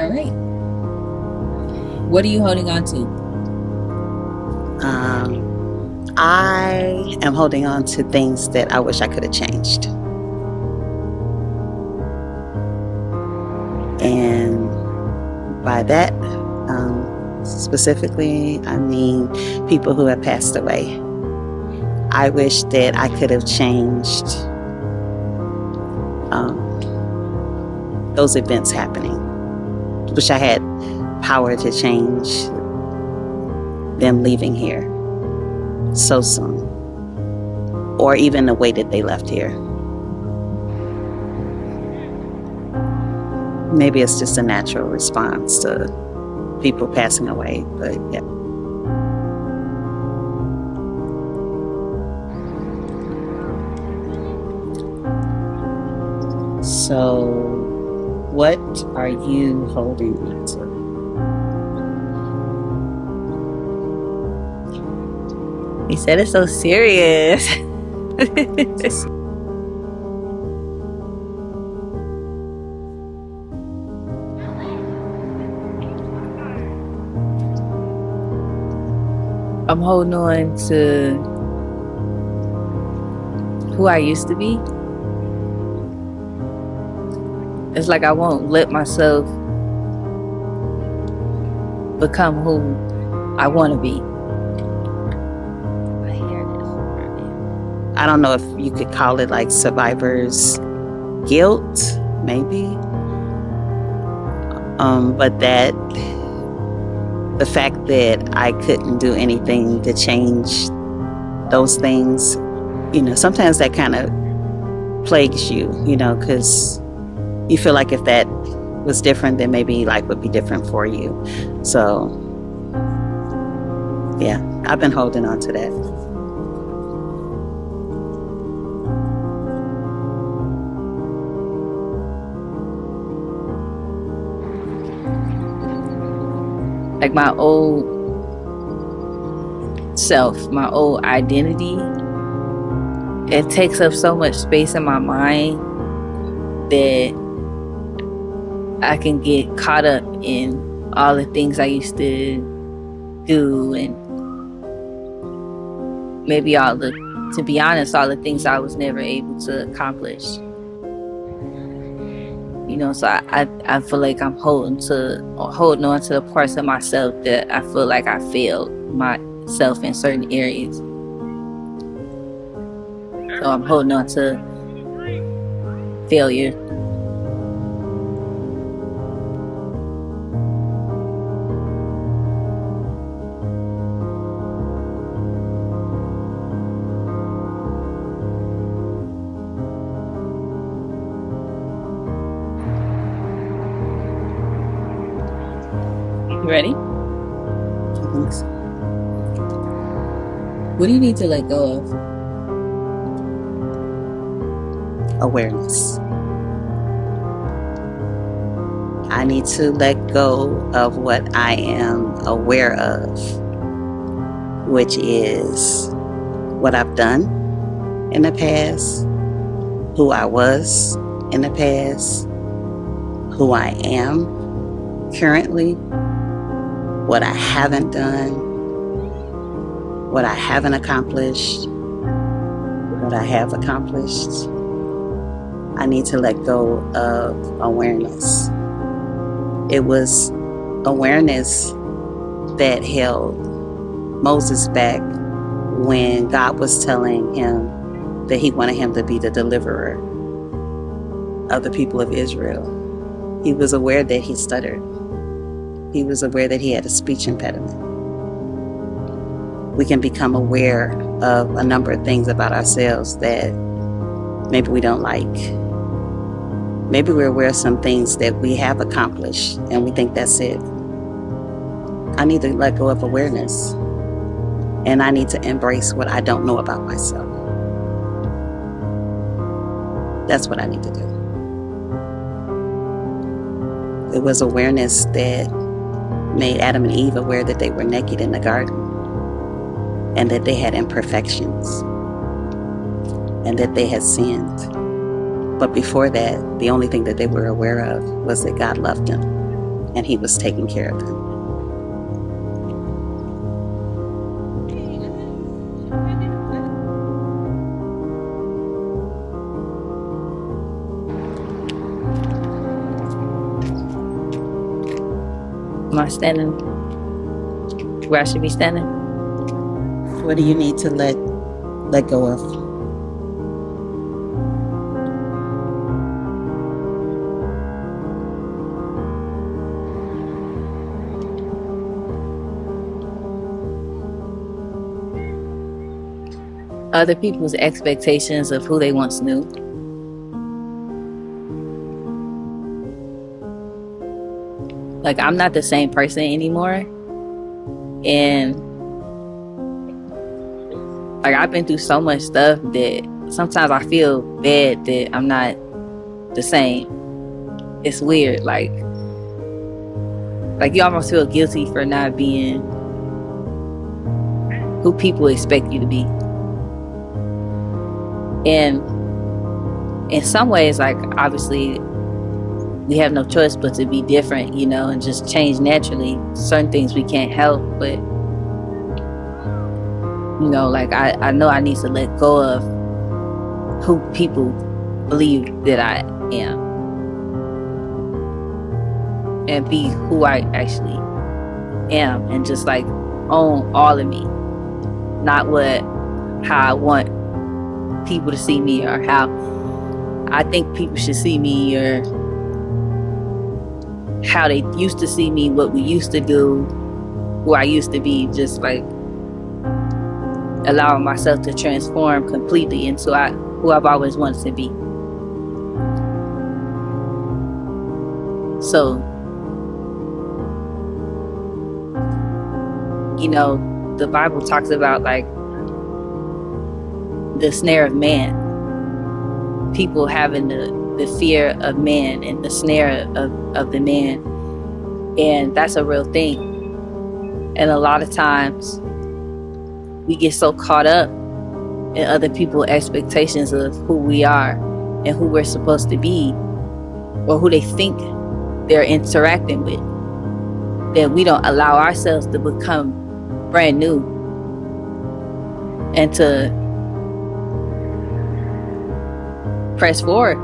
All right. What are you holding on to? I am holding on to things that I wish I could have changed. And by that, specifically, I mean people who have passed away. I wish that I could have changed those events happening. Wish I had power to change them leaving here so soon, or even the way that they left here. Maybe it's just a natural response to people passing away, but yeah. So, what are you holding on to? He said it's so serious. I'm holding on to who I used to be. It's like I won't let myself become who I want to be. I don't know if you could call it like survivor's guilt, maybe. But that the fact that I couldn't do anything to change those things, sometimes that kind of plagues you, because you feel like if that was different, then maybe life would be different for you. So, yeah, I've been holding on to that. Like my old self, my old identity, it takes up so much space in my mind that I can get caught up in all the things I used to do, and maybe to be honest, all the things I was never able to accomplish. So I feel like I'm holding on to the parts of myself that I feel like I failed myself in certain areas. So I'm holding on to failure. Ready? I think so. What do you need to let go of? Awareness. I need to let go of what I am aware of, which is what I've done in the past, who I was in the past, who I am currently, what I haven't done, what I haven't accomplished, what I have accomplished. I need to let go of awareness. It was awareness that held Moses back when God was telling him that he wanted him to be the deliverer of the people of Israel. He was aware that he stuttered. He was aware that he had a speech impediment. We can become aware of a number of things about ourselves that maybe we don't like. Maybe we're aware of some things that we have accomplished and we think that's it. I need to let go of awareness, and I need to embrace what I don't know about myself. That's what I need to do. It was awareness that made Adam and Eve aware that they were naked in the garden and that they had imperfections and that they had sinned. But before that, the only thing that they were aware of was that God loved them and he was taking care of them. Am I standing where I should be standing? What do you need to let go of? Other people's expectations of who they once knew. Like, I'm not the same person anymore. And like, I've been through so much stuff that sometimes I feel bad that I'm not the same. It's weird. Like you almost feel guilty for not being who people expect you to be. And in some ways, like, obviously we have no choice but to be different, you know, and just change naturally. Certain things we can't help, but you know, like, I know I need to let go of who people believe that I am and be who I actually am, and just like own all of me, not how I want people to see me or how I think people should see me or how they used to see me, what we used to do, who I used to be. Just like allowing myself to transform completely into who I've always wanted to be. So, you know, the Bible talks about like the snare of man, people having the fear of man and the snare of the man, and that's a real thing. And a lot of times we get so caught up in other people's expectations of who we are and who we're supposed to be, or who they think they're interacting with, that we don't allow ourselves to become brand new and to press forward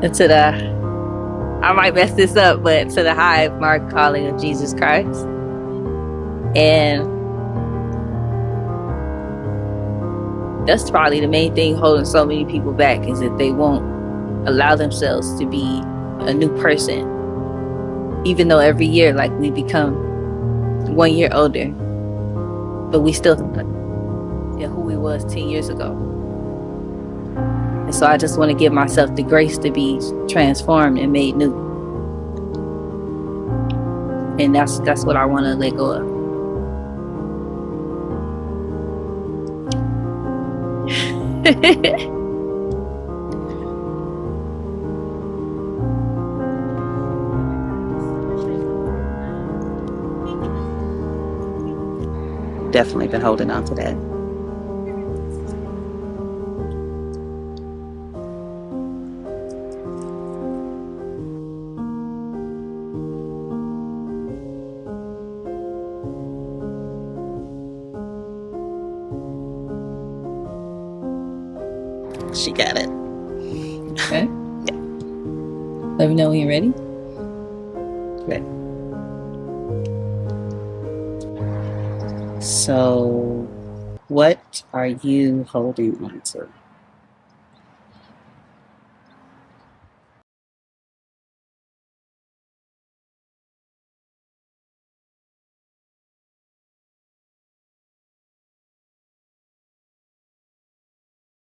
into I might mess this up, but to the high mark calling of Jesus Christ. And that's probably the main thing holding so many people back, is that they won't allow themselves to be a new person, even though every year, like, we become 1 year older, but we still who we was 10 years ago. And so I just want to give myself the grace to be transformed and made new. And that's what I want to let go of. Definitely been holding on to that. She got it. Okay. Let me know when you're ready. Okay. So, what are you holding on to?